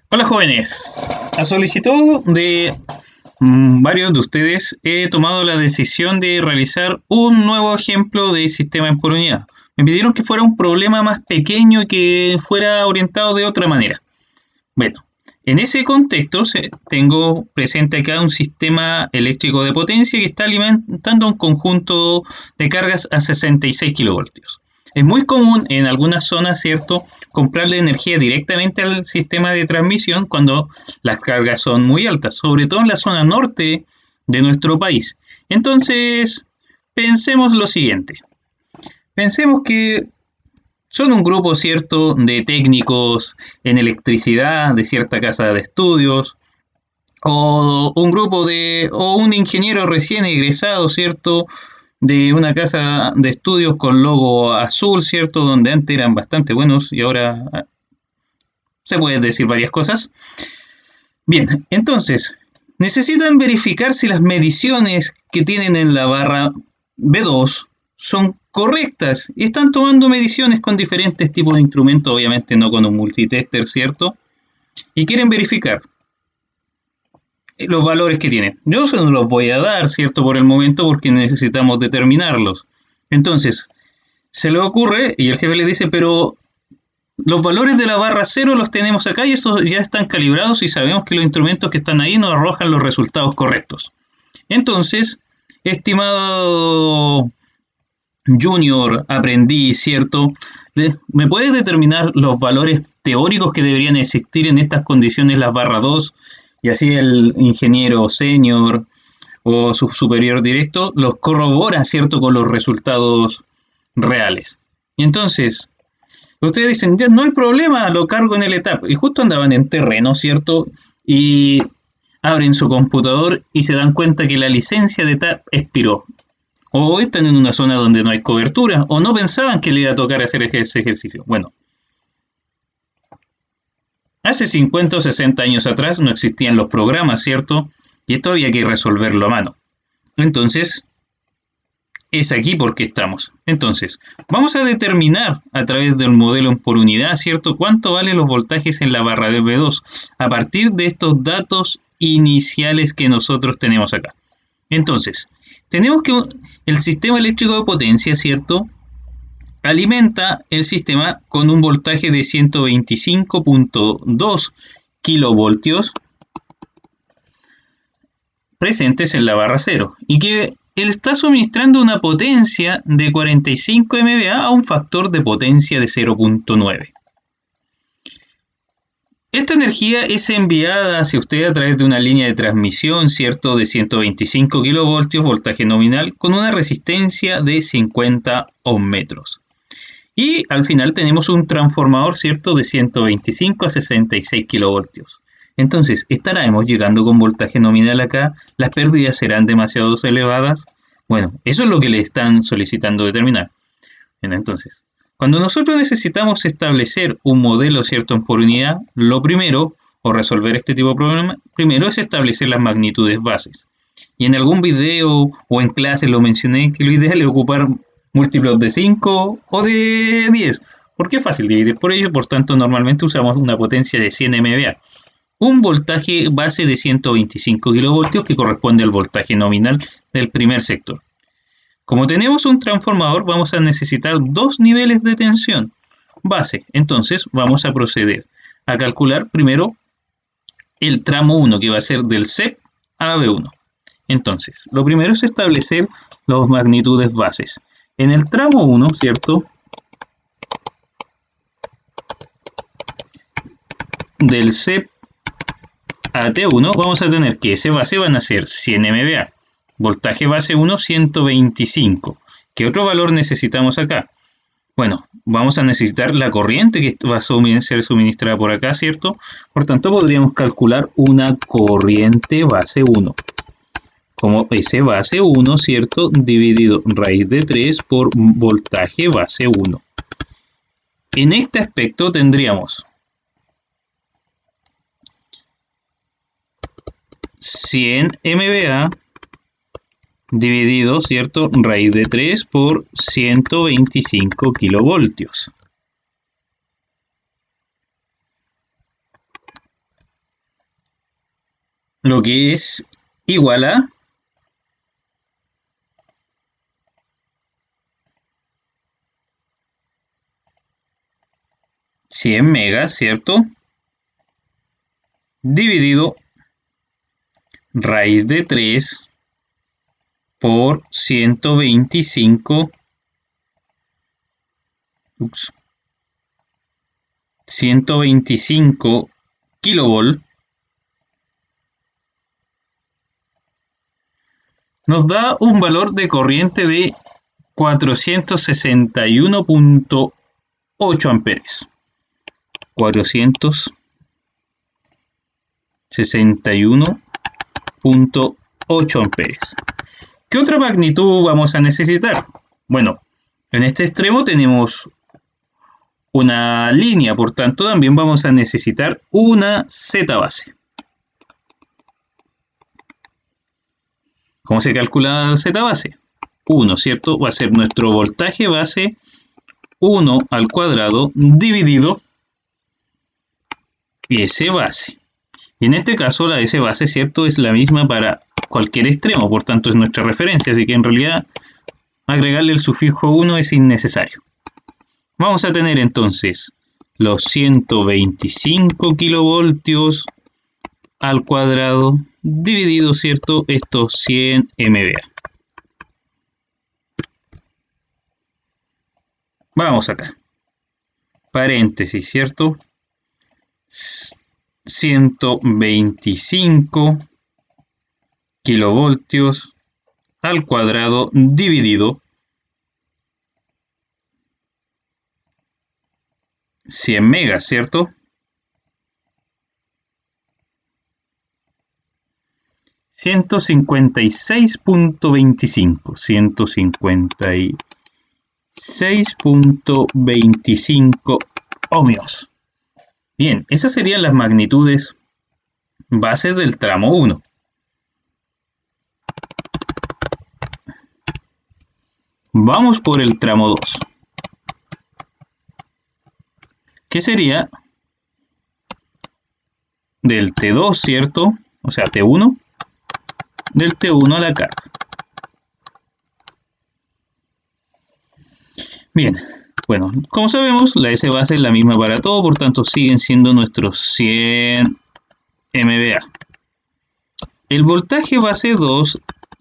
Hola jóvenes, a solicitud de varios de ustedes he tomado la decisión de realizar un nuevo ejemplo de sistema por unidad. Me pidieron que fuera un problema más pequeño y que fuera orientado de otra manera. Bueno, en ese contexto tengo presente acá un sistema eléctrico de potencia que está alimentando un conjunto de cargas a 66 kilovoltios. Es muy común en algunas zonas, ¿cierto?, comprarle energía directamente al sistema de transmisión cuando las cargas son muy altas, sobre todo en la zona norte de nuestro país. Entonces, pensemos lo siguiente. Pensemos que son un grupo, ¿cierto?, de técnicos en electricidad de cierta casa de estudios, o un grupo o un ingeniero recién egresado, ¿cierto?, de una casa de estudios con logo azul, ¿cierto?, donde antes eran bastante buenos y ahora se pueden decir varias cosas. Bien, entonces, necesitan verificar si las mediciones que tienen en la barra B2 son correctas y están tomando mediciones con diferentes tipos de instrumentos, obviamente no con un multitester, ¿cierto? Y quieren verificar los valores que tienen. Yo se los voy a dar, ¿cierto? Por el momento porque necesitamos determinarlos. Entonces, se le ocurre y el jefe le dice, pero los valores de la barra cero los tenemos acá y estos ya están calibrados y sabemos que los instrumentos que están ahí nos arrojan los resultados correctos. Entonces, estimado junior, aprendiz, ¿cierto? ¿Me puedes determinar los valores teóricos que deberían existir en estas condiciones las barra 2? Y así el ingeniero senior o su superior directo los corrobora, ¿cierto?, con los resultados reales. Y entonces, ustedes dicen, ya no hay problema, lo cargo en el ETAP. Y justo andaban en terreno, ¿cierto? Y abren su computador y se dan cuenta que la licencia de ETAP expiró. O están en una zona donde no hay cobertura, o no pensaban que le iba a tocar hacer ese ejercicio. Bueno, hace 50 o 60 años atrás no existían los programas, ¿cierto? Y esto había que resolverlo a mano. Entonces, es aquí porque estamos. Entonces, vamos a determinar a través del modelo por unidad, ¿cierto?, cuánto valen los voltajes en la barra de B2 a partir de estos datos iniciales que nosotros tenemos acá. Entonces, tenemos que el sistema eléctrico de potencia, ¿cierto?, alimenta el sistema con un voltaje de 125.2 kilovoltios presentes en la barra cero y que él está suministrando una potencia de 45 MVA a un factor de potencia de 0.9. Esta energía es enviada hacia usted a través de una línea de transmisión, ¿cierto?, de 125 kilovoltios, voltaje nominal, con una resistencia de 50 ohmmetros. Y al final tenemos un transformador, ¿cierto?, de 125 a 66 kilovoltios. Entonces, ¿estaremos llegando con voltaje nominal acá? ¿Las pérdidas serán demasiado elevadas? Bueno, eso es lo que le están solicitando determinar. Bien, entonces, cuando nosotros necesitamos establecer un modelo, ¿cierto?, por unidad, lo primero, o resolver este tipo de problema, primero es establecer las magnitudes bases. Y en algún video o en clase lo mencioné que lo ideal es ocupar múltiplos de 5 o de 10, porque es fácil dividir por ello, por tanto normalmente usamos una potencia de 100 MVA. Un voltaje base de 125 kilovoltios que corresponde al voltaje nominal del primer sector. Como tenemos un transformador, vamos a necesitar dos niveles de tensión base. Entonces vamos a proceder a calcular primero el tramo 1, que va a ser del CEP a B1. Entonces, lo primero es establecer las magnitudes bases. En el tramo 1, ¿cierto?, del CEP a T1, vamos a tener que ese base van a ser 100 MVA. Voltaje base 1, 125. ¿Qué otro valor necesitamos acá? Bueno, vamos a necesitar la corriente que va a ser suministrada por acá, ¿cierto? Por tanto, podríamos calcular una corriente base 1. Como ese base 1, ¿cierto?, dividido raíz de 3 por voltaje base 1. En este aspecto tendríamos 100 MVA dividido, ¿cierto?, raíz de 3 por 125 kilovoltios. lo que es igual a 100 megas, ¿cierto? Dividido raíz de 3 por 125 kilovolt nos da un valor de corriente de 461.8 amperes. 461.8 amperes. ¿Qué otra magnitud vamos a necesitar? Bueno, en este extremo tenemos una línea, por tanto también vamos a necesitar una Z base. ¿Cómo se calcula Z base? 1, ¿cierto? Va a ser nuestro voltaje base 1 al cuadrado dividido S base. Y en este caso la S base, ¿cierto? Es la misma para cualquier extremo, por tanto es nuestra referencia, así que en realidad agregarle el sufijo 1 es innecesario. Vamos a tener entonces los 125 kilovoltios al cuadrado dividido, ¿cierto? Estos 100 MVA. Vamos acá. Paréntesis, ¿cierto? 125 kilovoltios al cuadrado dividido 100 megas, ¿cierto? 156.25. 156.25 ohmios. Bien, esas serían las magnitudes bases del tramo 1. Vamos por el tramo 2. ¿Qué sería del T2, ¿cierto? O sea, T1, del T1 a la carga. Bien, bueno, como sabemos, la S base es la misma para todo, por tanto siguen siendo nuestros 100 MVA. El voltaje base 2,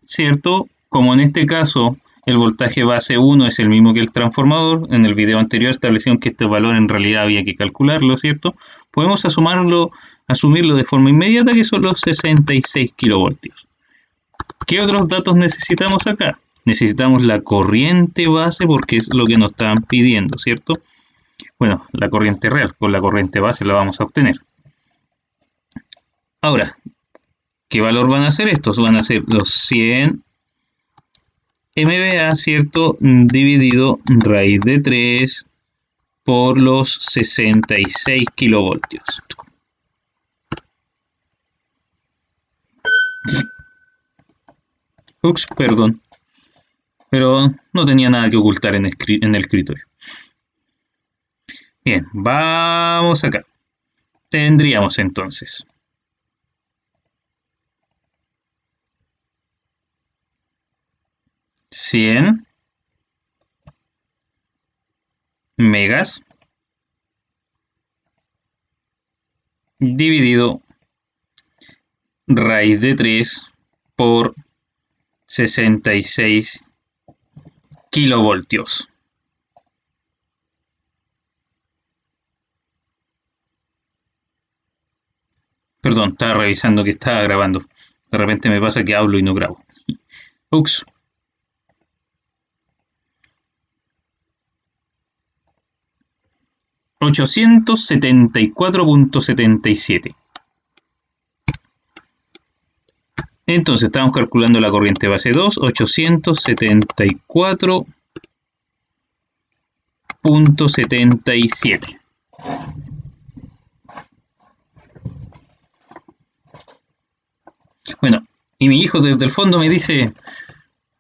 ¿cierto? Como en este caso el voltaje base 1 es el mismo que el transformador, en el video anterior establecieron que este valor en realidad había que calcularlo, ¿cierto? Podemos asumirlo de forma inmediata, que son los 66 kilovoltios. ¿Qué otros datos necesitamos acá? Necesitamos la corriente base porque es lo que nos estaban pidiendo, ¿cierto? Bueno, la corriente real, con la corriente base la vamos a obtener. Ahora, ¿qué valor van a ser estos? Van a ser los 100 MVA, ¿cierto? Dividido raíz de 3 por los 66 kilovoltios. Ups, perdón. Pero no tenía nada que ocultar en el escritorio. Bien, vamos acá. Tendríamos entonces 100 megas dividido raíz de 3 por 66 kilovoltios. Perdón, estaba revisando que estaba grabando. De repente me pasa que hablo y no grabo. Ups. $874.77. Entonces estamos calculando la corriente base 2, 874.77. Bueno, y mi hijo desde el fondo me dice,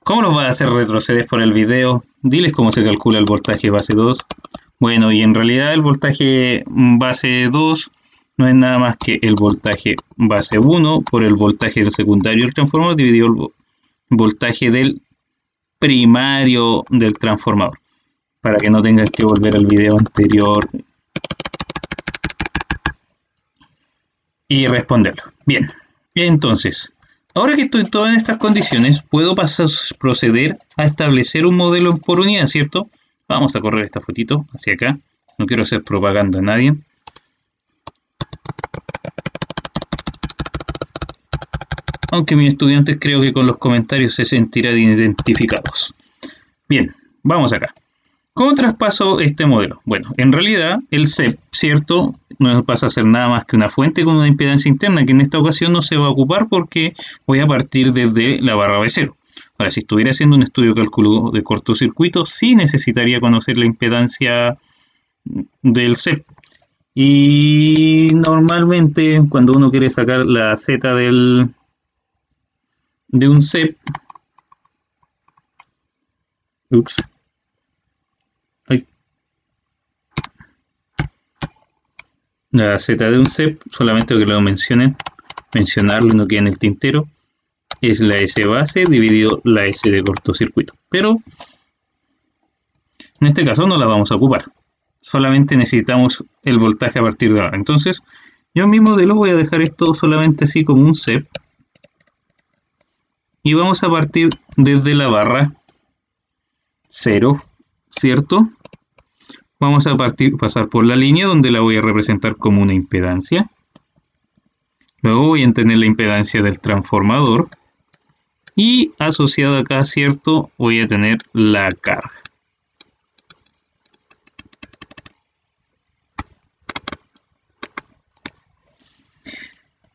¿cómo los vas a hacer retroceder por el video? Diles cómo se calcula el voltaje base 2. Bueno, y en realidad el voltaje base 2 no es nada más que el voltaje base 1 por el voltaje del secundario del transformador dividido el voltaje del primario del transformador, para que no tengas que volver al video anterior y responderlo. Bien, entonces, ahora que estoy en todas estas condiciones, puedo proceder a establecer un modelo por unidad, ¿cierto? Vamos a correr esta fotito hacia acá. No quiero hacer propaganda a nadie. Aunque mis estudiantes creo que con los comentarios se sentirán identificados. Bien, vamos acá. ¿Cómo traspaso este modelo? Bueno, en realidad el CEP, ¿cierto? No pasa a ser nada más que una fuente con una impedancia interna que en esta ocasión no se va a ocupar porque voy a partir desde la barra B0. Ahora, si estuviera haciendo un estudio de cálculo de cortocircuito, sí necesitaría conocer la impedancia del CEP. Y normalmente cuando uno quiere sacar la Z de un CEP, la Z de un CEP, solamente que lo mencionarlo y no quede en el tintero, es la S base dividido la S de cortocircuito. Pero en este caso no la vamos a ocupar. Solamente necesitamos el voltaje a partir de ahora. Entonces, yo en mi modelo voy a dejar esto solamente así como un CEP. Y vamos a partir desde la barra 0, ¿cierto? Vamos a pasar por la línea donde la voy a representar como una impedancia. Luego voy a tener la impedancia del transformador. Y asociado acá, ¿cierto? Voy a tener la carga.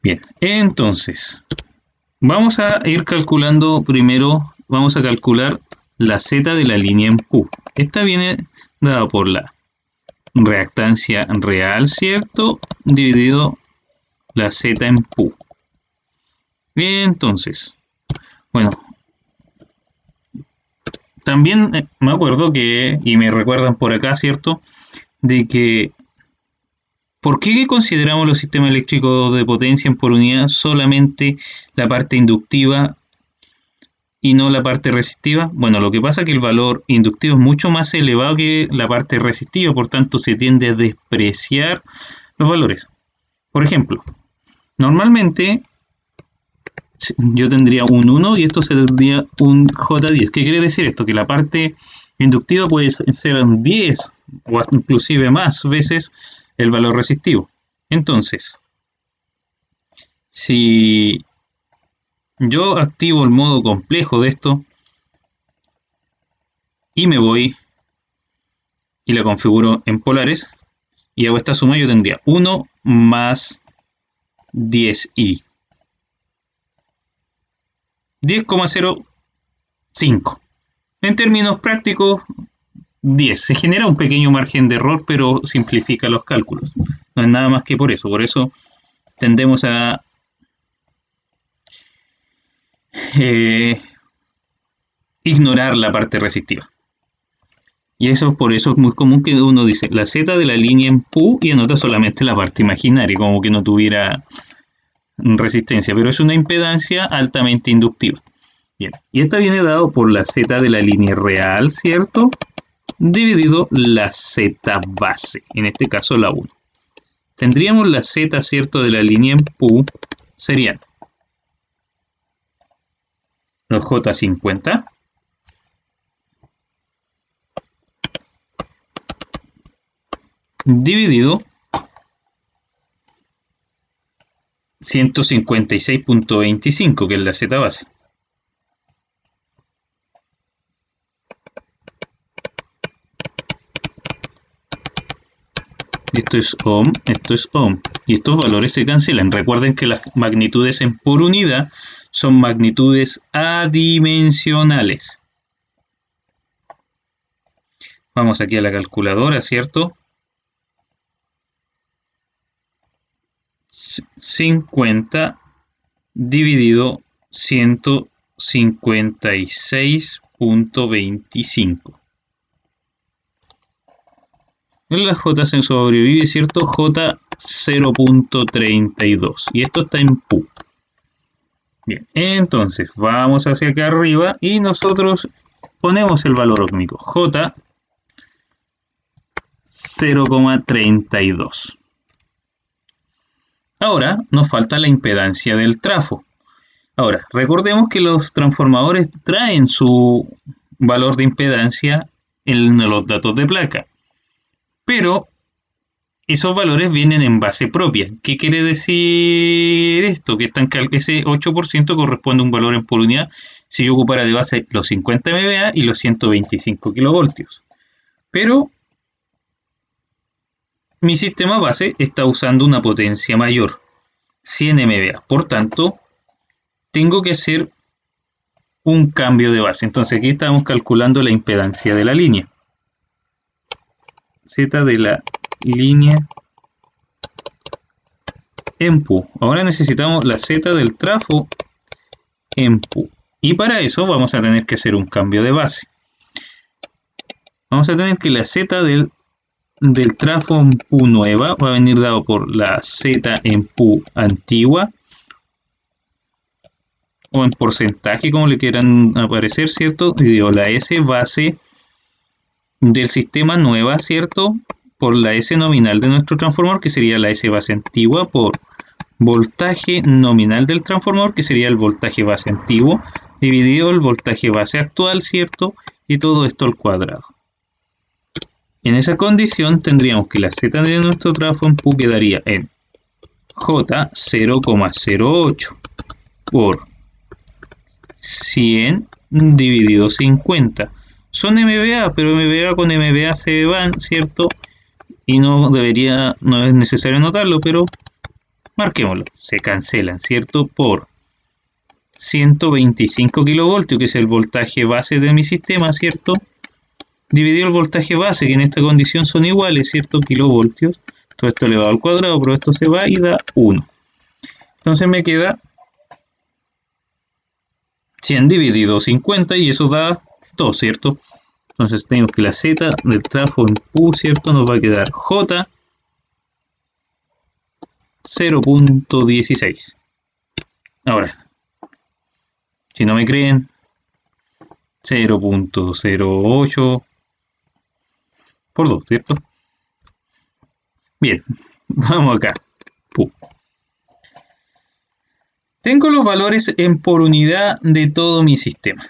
Bien, entonces, vamos a ir calculando primero, vamos a calcular la Z de la línea en Q. Esta viene dada por la reactancia real, ¿cierto? Dividido la Z en Q. Bien, entonces, bueno, también me acuerdo que, y me recuerdan por acá, ¿cierto? De que, ¿por qué consideramos los sistemas eléctricos de potencia por unidad solamente la parte inductiva y no la parte resistiva? Bueno, lo que pasa es que el valor inductivo es mucho más elevado que la parte resistiva, por tanto se tiende a despreciar los valores. Por ejemplo, normalmente yo tendría un 1 y esto sería un J10. ¿Qué quiere decir esto? Que la parte inductiva puede ser un 10 o inclusive más veces el valor resistivo. Entonces, si yo activo el modo complejo de esto y me voy y la configuro en polares y hago esta suma, yo tendría 1 más 10i. 10,05. En términos prácticos, 10. Se genera un pequeño margen de error, pero simplifica los cálculos. No es nada más que por eso. Por eso tendemos a ignorar la parte resistiva. Y eso por eso es muy común que uno dice la Z de la línea en Q y anota solamente la parte imaginaria, como que no tuviera resistencia, pero es una impedancia altamente inductiva. Bien, y esta viene dado por la Z de la línea real, ¿cierto? Dividido la Z base, en este caso la 1. Tendríamos la Z, ¿cierto?, de la línea en Q, serían los J50 dividido 156.25, que es la Z base. Esto es ohm, esto es ohm. Y estos valores se cancelan. Recuerden que las magnitudes en por unidad son magnitudes adimensionales. Vamos aquí a la calculadora, ¿cierto? 50 dividido 156.25. La J se sobrevive, ¿cierto? J 0.32 y esto está en Pu. Bien, entonces vamos hacia acá arriba y nosotros ponemos el valor óhmico J 0,32. Ahora nos falta la impedancia del trafo. Ahora, recordemos que los transformadores traen su valor de impedancia en los datos de placa, pero esos valores vienen en base propia. ¿Qué quiere decir esto? Que ese 8% corresponde a un valor en por unidad si yo ocupara de base los 50 MVA y los 125 kilovoltios. Pero mi sistema base está usando una potencia mayor, 100 MVA. Por tanto, tengo que hacer un cambio de base. Entonces aquí estamos calculando la impedancia de la línea. Z de la línea en Pu. Ahora necesitamos la Z del trafo en Pu. Y para eso vamos a tener que hacer un cambio de base. Vamos a tener que la Z del trafo en Pu nueva va a venir dado por la Z en Pu antigua, o en porcentaje, como le quieran aparecer, ¿cierto? Y digo, la S base del sistema nueva, ¿cierto? Por la S nominal de nuestro transformador, que sería la S base antigua, por voltaje nominal del transformador, que sería el voltaje base antiguo, dividido el voltaje base actual, ¿cierto? Y todo esto al cuadrado. En esa condición tendríamos que la Z de nuestro trafo en Pu quedaría en J 0,08 por 100 dividido 50. Son MVA, pero MVA con MVA se van, ¿cierto? Y no es necesario anotarlo, pero marquémoslo. Se cancelan, ¿cierto? Por 125 kilovoltios, que es el voltaje base de mi sistema, ¿cierto? Dividido el voltaje base, que en esta condición son iguales, ¿cierto? Kilovoltios. Todo esto elevado al cuadrado, pero esto se va y da 1. Entonces me queda 100 dividido 50 y eso da 2, ¿cierto? Entonces tenemos que la Z del trafo en Pu, ¿cierto? Nos va a quedar J 0.16. Ahora, si no me creen, 0.08 por 2, ¿cierto? Bien, vamos acá. Pu. Tengo los valores en por unidad de todo mi sistema.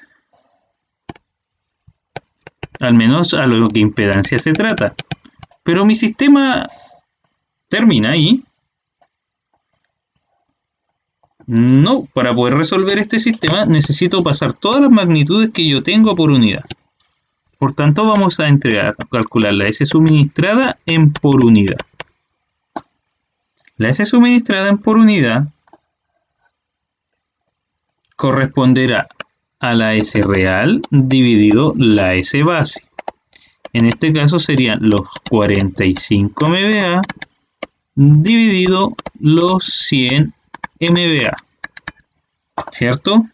Al menos a lo que impedancia se trata. Pero mi sistema termina ahí. No, para poder resolver este sistema necesito pasar todas las magnitudes que yo tengo por unidad. Por tanto, vamos a calcular la S suministrada en por unidad. La S suministrada en por unidad corresponderá a la S real dividido la S base. En este caso serían los 45 MVA dividido los 100 MVA, ¿cierto?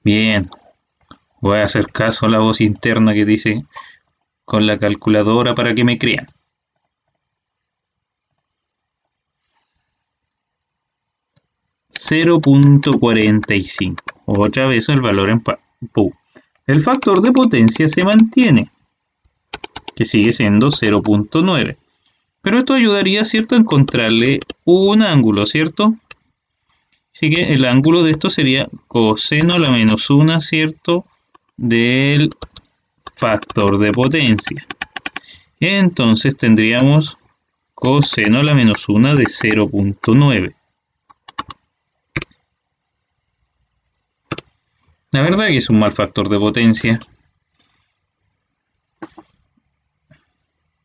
Bien, voy a hacer caso a la voz interna que dice con la calculadora para que me crean. 0.45. Otra vez el valor en Pu. El factor de potencia se mantiene, que sigue siendo 0.9. Pero esto ayudaría, ¿cierto?, a encontrarle un ángulo, ¿cierto? Así que el ángulo de esto sería coseno a la menos 1, ¿cierto?, del factor de potencia. Entonces tendríamos coseno a la menos 1 de 0.9. La verdad que es un mal factor de potencia.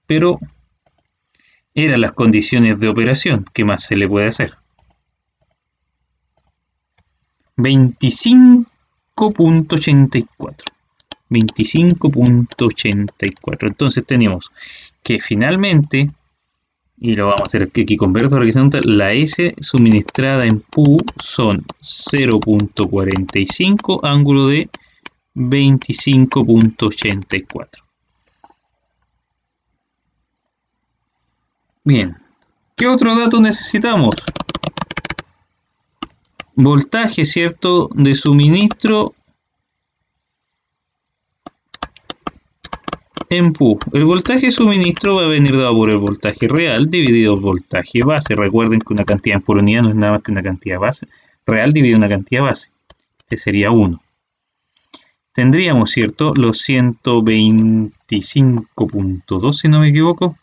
Pero eran las condiciones de operación. ¿Qué más se le puede hacer? 25.84. 25.84. Entonces tenemos que finalmente, y lo vamos a hacer aquí con verde para que se note, la S suministrada en Pu son 0.45 ángulo de 25.84. Bien, ¿qué otro dato necesitamos? Voltaje, ¿cierto?, de suministro en Q. El voltaje de suministro va a venir dado por el voltaje real dividido el voltaje base. Recuerden que una cantidad por unidad no es nada más que una cantidad base real dividido una cantidad base. Este sería 1. Tendríamos, ¿cierto?, los 125.2, si no me equivoco.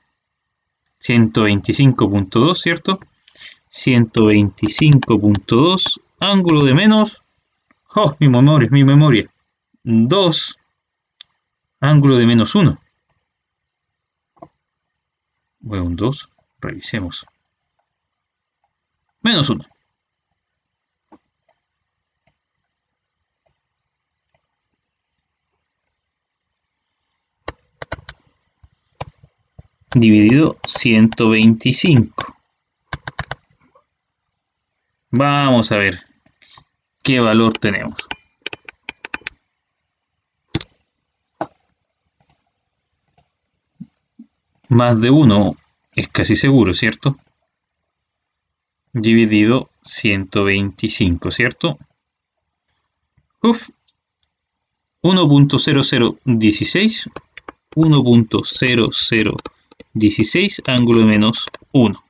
125.2, ¿cierto? 125.2, ángulo de menos... ¡Oh, mi memoria! 2, ángulo de menos 1. Bueno, un 2, revisemos. Menos 1. Dividido 125. Vamos a ver qué valor tenemos. Más de 1 es casi seguro, ¿cierto? Dividido 125, ¿cierto? 1.0016, 1.0016, ángulo de menos 1.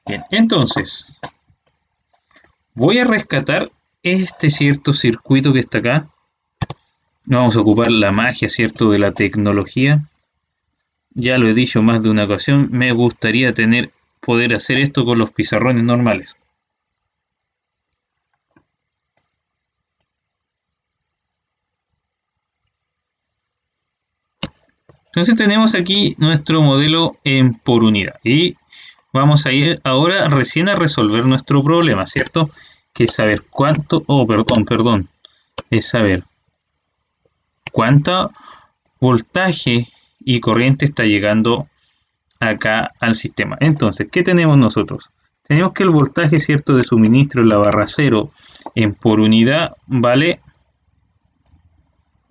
Bien, entonces, voy a rescatar este cierto circuito que está acá. Vamos a ocupar la magia, ¿cierto?, de la tecnología. Ya lo he dicho más de una ocasión, me gustaría poder hacer esto con los pizarrones normales. Entonces tenemos aquí nuestro modelo por unidad y vamos a ir ahora recién a resolver nuestro problema, ¿cierto? Que es saber cuánto, es saber cuánto voltaje y corriente está llegando acá al sistema. Entonces, ¿qué tenemos nosotros? Tenemos que el voltaje, ¿cierto?, de suministro en la barra 0 en por unidad vale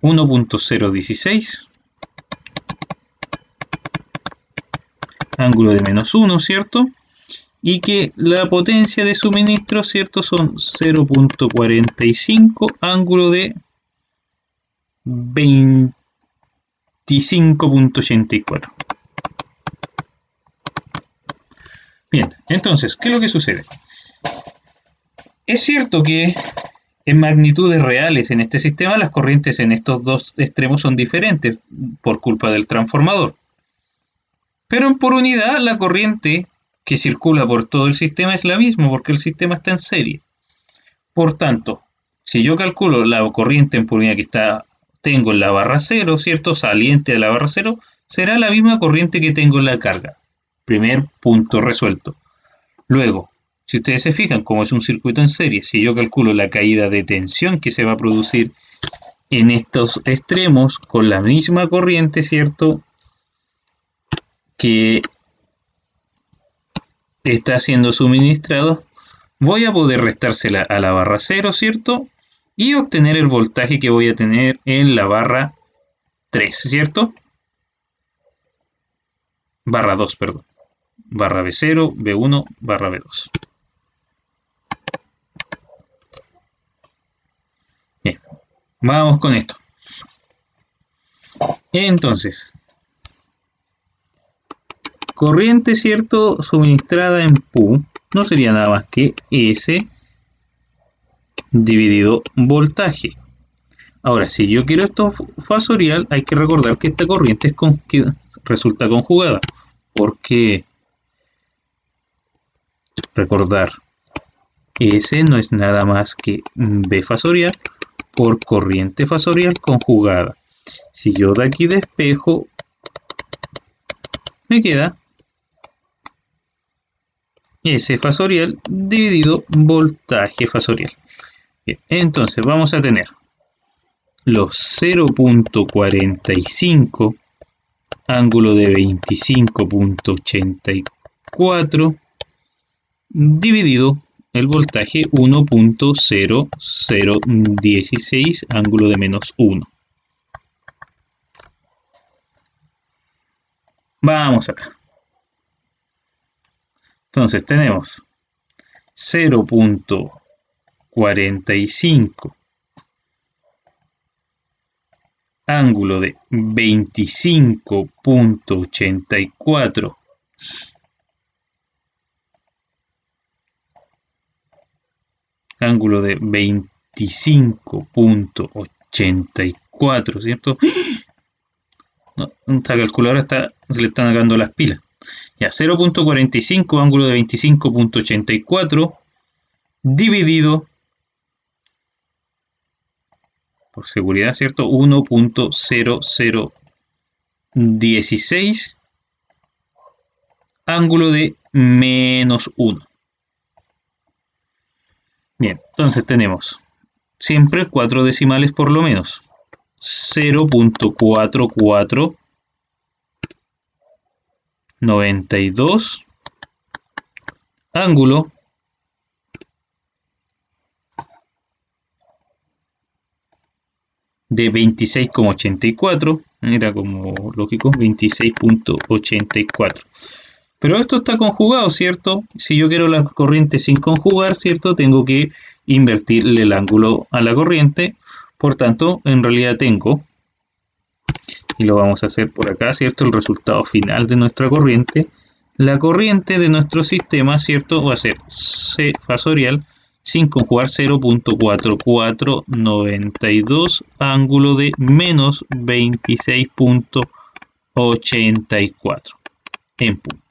1.016, ángulo de menos 1, ¿cierto? Y que la potencia de suministro, ¿cierto?, son 0.45, ángulo de 25.84. Bien, entonces, ¿qué es lo que sucede? Es cierto que en magnitudes reales en este sistema las corrientes en estos dos extremos son diferentes por culpa del transformador. Pero en por unidad la corriente que circula por todo el sistema es la misma porque el sistema está en serie. Por tanto, si yo calculo la corriente en por unidad que tengo en la barra 0, ¿cierto?, saliente de la barra 0, será la misma corriente que tengo en la carga. Primer punto resuelto. Luego, si ustedes se fijan, como es un circuito en serie, si yo calculo la caída de tensión que se va a producir en estos extremos con la misma corriente, ¿cierto?, que está siendo suministrado, voy a poder restársela a la barra 0, ¿cierto?, y obtener el voltaje que voy a tener en la barra 3, ¿cierto? Barra 2, perdón. Barra B0, B1, barra B2. Bien, vamos con esto. Entonces, corriente, ¿cierto?, suministrada en Q no sería nada más que S dividido voltaje. Ahora, si yo quiero esto fasorial, hay que recordar que esta corriente resulta conjugada. Porque recordar, S no es nada más que B fasorial por corriente fasorial conjugada. Si yo de aquí despejo, me queda S fasorial dividido voltaje fasorial. Bien, entonces vamos a tener los 0.45 ángulo de 25.84 dividido el voltaje 1.0016 ángulo de menos 1. Vamos acá. Entonces tenemos 0.45 ángulo de 25.84 ángulo de 25.84, ¿cierto? No, esta calculadora se le están acabando las pilas. Ya, 0.45 ángulo de 25.84 dividido, por seguridad, ¿cierto? 1.0016 ángulo de menos 1. Bien, entonces tenemos siempre 4 decimales por lo menos. 0.4492 ángulo de 26,84, era como lógico, 26.84. Pero esto está conjugado, ¿cierto? Si yo quiero la corriente sin conjugar, ¿cierto? Tengo que invertirle el ángulo a la corriente. Por tanto, en realidad tengo, y lo vamos a hacer por acá, ¿cierto? El resultado final de nuestra corriente. La corriente de nuestro sistema, ¿cierto? Va a ser C fasorial sin conjugar 0.4492 ángulo de menos 26.84 en punto.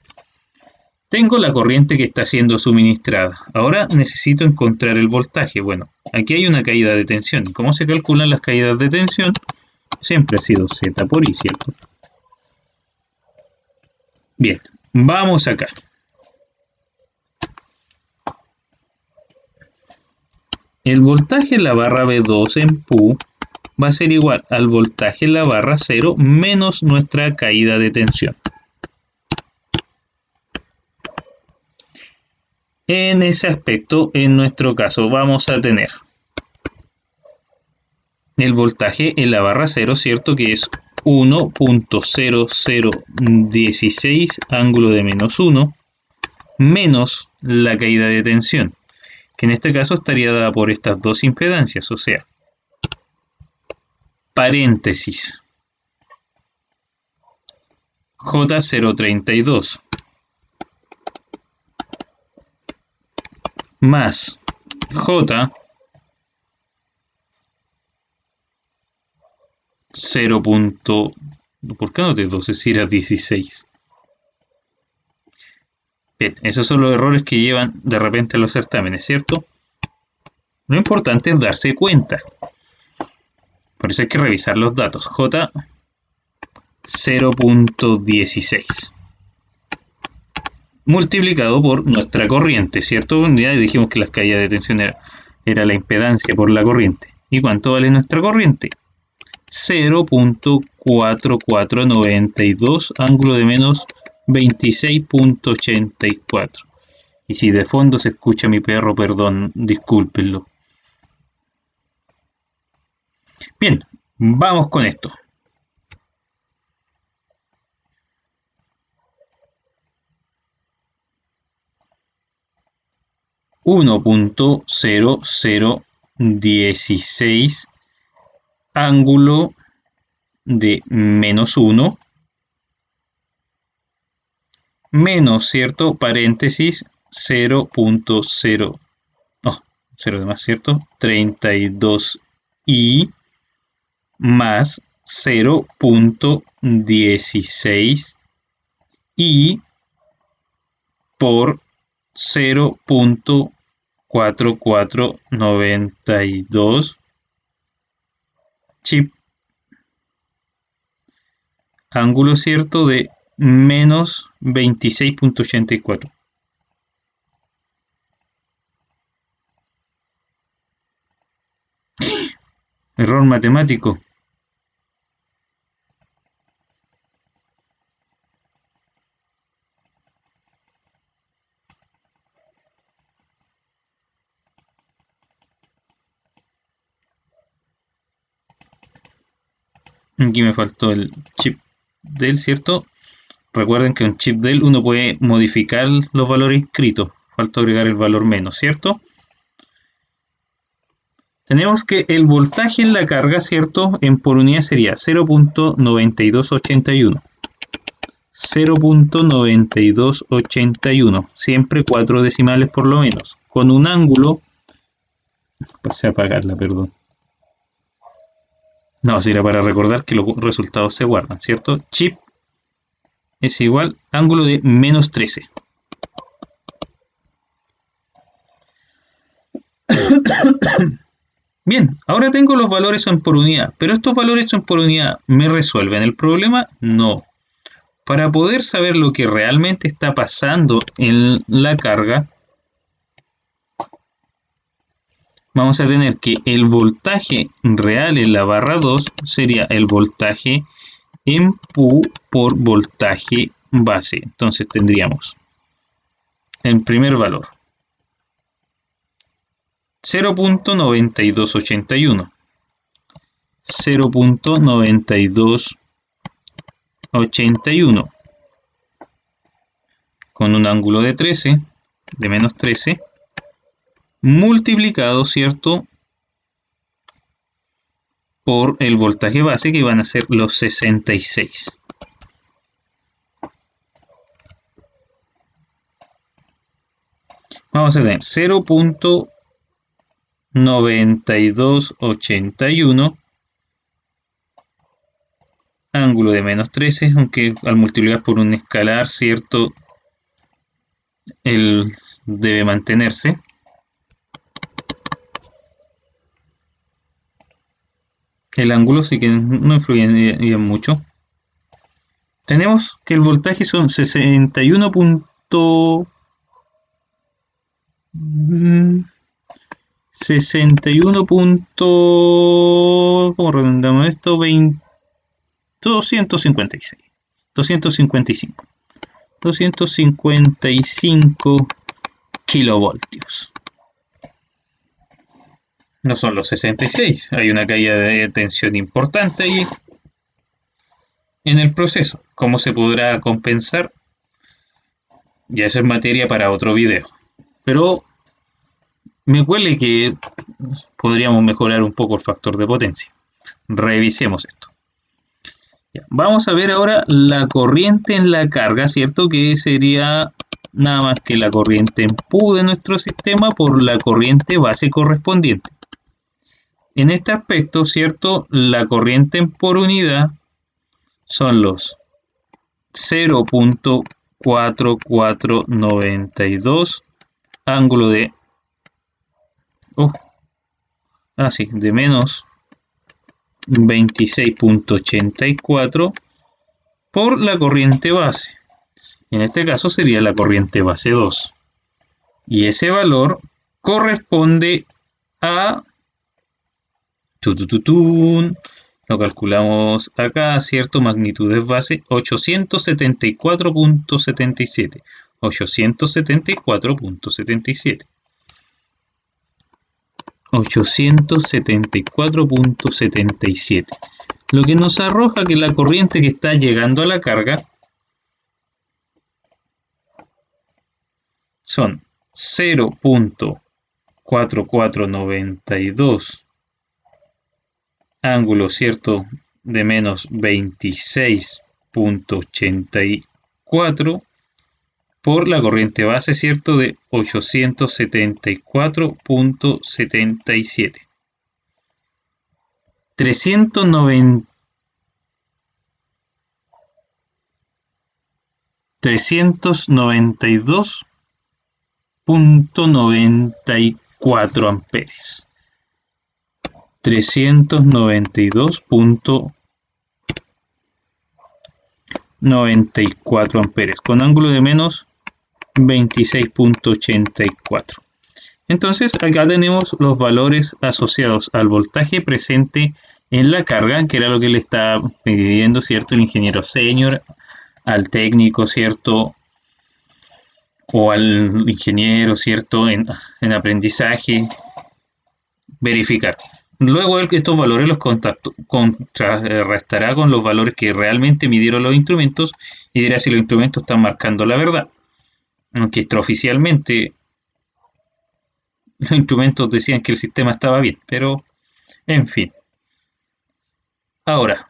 Tengo la corriente que está siendo suministrada. Ahora necesito encontrar el voltaje. Bueno, aquí hay una caída de tensión. ¿Cómo se calculan las caídas de tensión? Siempre ha sido Z por I, ¿cierto? Bien, vamos acá. El voltaje en la barra B2 en PU va a ser igual al voltaje en la barra 0 menos nuestra caída de tensión. En ese aspecto, en nuestro caso, vamos a tener el voltaje en la barra 0, ¿cierto? Que es 1.0016 ángulo de menos 1 menos la caída de tensión, que en este caso estaría dada por estas dos impedancias, o sea, paréntesis J032 más J 0. ¿Por qué no te 12 si era 16? Bien, esos son los errores que llevan de repente a los certámenes, ¿cierto? Lo importante es darse cuenta. Por eso hay que revisar los datos. J 0.16 multiplicado por nuestra corriente, ¿cierto? Ya dijimos que las caídas de tensión era la impedancia por la corriente. ¿Y cuánto vale nuestra corriente? 0.4492 ángulo de menos 26.84. Y si de fondo se escucha mi perro, perdón, discúlpenlo. Bien, vamos con esto. (1.0016 ángulo de menos 1 menos, ¿cierto? Paréntesis 0.0, no, 0 de más, ¿cierto? 32i más 0.16 i por 0.4492 chip ángulo, ¿cierto? De menos 26.84. Error matemático. Aquí me faltó el chip del, ¿cierto? Recuerden que en un chip Dell uno puede modificar los valores inscritos. Falta agregar el valor menos, ¿cierto? Tenemos que el voltaje en la carga, ¿cierto? En por unidad sería 0.9281. 0.9281. Siempre 4 decimales por lo menos. Con un ángulo... Pasé a apagarla, perdón. No, si era para recordar que los resultados se guardan, ¿cierto? Chip es igual ángulo de menos 13. Bien, ahora tengo los valores en por unidad, pero estos valores en por unidad ¿me resuelven el problema? No. Para poder saber lo que realmente está pasando en la carga, vamos a tener que el voltaje real en la barra 2 sería el voltaje en Pu por voltaje base. Entonces tendríamos el primer valor 0.9281. 0.9281 con un ángulo de 13, de menos 13, multiplicado, ¿cierto?, por el voltaje base, que van a ser los 66. Vamos a tener 0.9281 ángulo de menos 13, aunque al multiplicar por un escalar, ¿cierto?, él debe mantenerse. El ángulo sí que no influye en mucho. Tenemos que el voltaje son 61. 61. ¿Cómo redondamos esto? 256. 255. 255 kilovoltios. No son los 66. Hay una caída de tensión importante ahí en el proceso. ¿Cómo se podrá compensar? Ya eso es materia para otro video. Pero me huele que podríamos mejorar un poco el factor de potencia. Revisemos esto. Ya, vamos a ver ahora la corriente en la carga, ¿cierto? Que sería nada más que la corriente en Pu de nuestro sistema por la corriente base correspondiente. En este aspecto, ¿cierto?, la corriente en por unidad son los 0.4492 ángulo de de menos 26.84 por la corriente base. En este caso sería la corriente base 2. Y ese valor corresponde a... Lo calculamos acá, ¿cierto? Magnitudes base 874.77. 874.77. 874.77. Lo que nos arroja que la corriente que está llegando a la carga son 0.4492 ángulo, ¿cierto?, de menos 26.84 por la corriente base, ¿cierto?, de 874.77. 392.94 amperes. 392.94 amperes con ángulo de menos 26.84. Entonces acá tenemos los valores asociados al voltaje presente en la carga, que era lo que le está pidiendo, ¿cierto?, el ingeniero senior al técnico, ¿cierto?, o al ingeniero, ¿cierto?, en aprendizaje, verificar. Luego estos valores los contrarrestará con los valores que realmente midieron los instrumentos y dirá si los instrumentos están marcando la verdad. Aunque extraoficialmente los instrumentos decían que el sistema estaba bien, pero en fin. Ahora,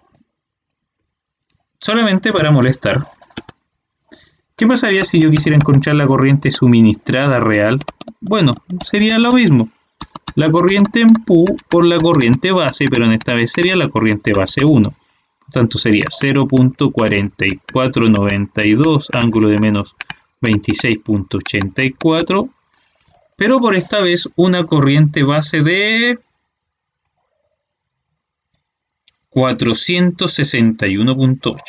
solamente para molestar, ¿qué pasaría si yo quisiera encontrar la corriente suministrada real? Bueno, sería lo mismo. La corriente en Q por la corriente base, pero en esta vez sería la corriente base 1. Por tanto, sería 0.4492, ángulo de menos 26.84, pero por esta vez una corriente base de 461.8.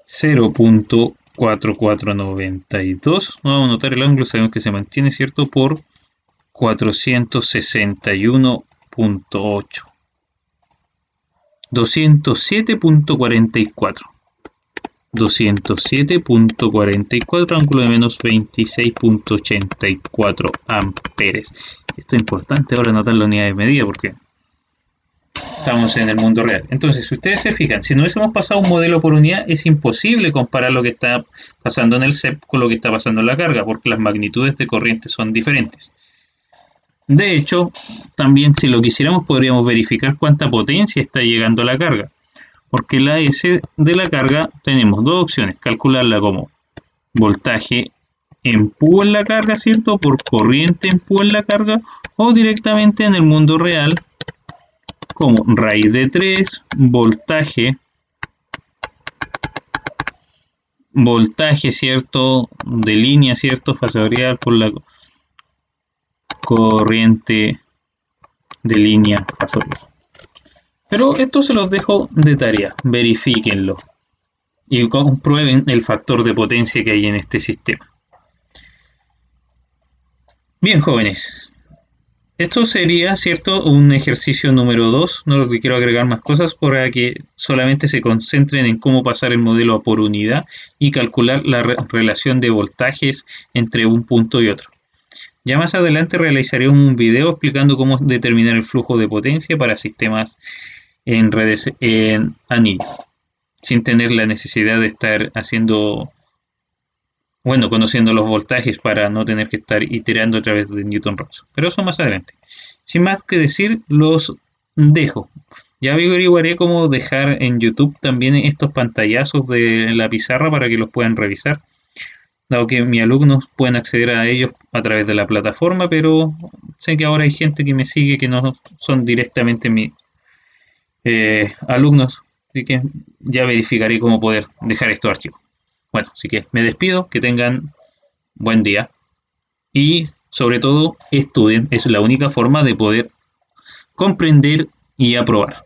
0.4492. Vamos a notar el ángulo, sabemos que se mantiene, ¿cierto? Por 461.8. 207.44. 207.44, ángulo de menos 26.84 amperes. Esto es importante ahora anotar la unidad de medida porque estamos en el mundo real. Entonces, si ustedes se fijan, si no hubiésemos pasado un modelo por unidad, es imposible comparar lo que está pasando en el CEP con lo que está pasando en la carga, porque las magnitudes de corriente son diferentes. De hecho, también si lo quisiéramos podríamos verificar cuánta potencia está llegando a la carga, porque la S de la carga tenemos dos opciones: calcularla como voltaje en Q en la carga, ¿cierto? Por corriente en Q en la carga, o directamente en el mundo real como raíz de 3, voltaje, ¿cierto? De línea, ¿cierto? Fasorial por la corriente de línea fasorial. Pero esto se los dejo de tarea, verifíquenlo y comprueben el factor de potencia que hay en este sistema. Bien, jóvenes, esto sería, ¿cierto?, un ejercicio número 2. No lo que quiero agregar más cosas para que solamente se concentren en cómo pasar el modelo a por unidad y calcular la relación de voltajes entre un punto y otro. Ya más adelante realizaré un video explicando cómo determinar el flujo de potencia para sistemas en redes en anillo, sin tener la necesidad de estar conociendo los voltajes para no tener que estar iterando a través de Newton-Raphson. Pero eso más adelante. Sin más que decir, los dejo. Ya averiguaré cómo dejar en YouTube también estos pantallazos de la pizarra para que los puedan revisar, dado que mis alumnos pueden acceder a ellos a través de la plataforma, pero sé que ahora hay gente que me sigue que no son directamente mis alumnos, así que ya verificaré cómo poder dejar estos archivos. Bueno, así que me despido, que tengan buen día y sobre todo estudien, es la única forma de poder comprender y aprobar.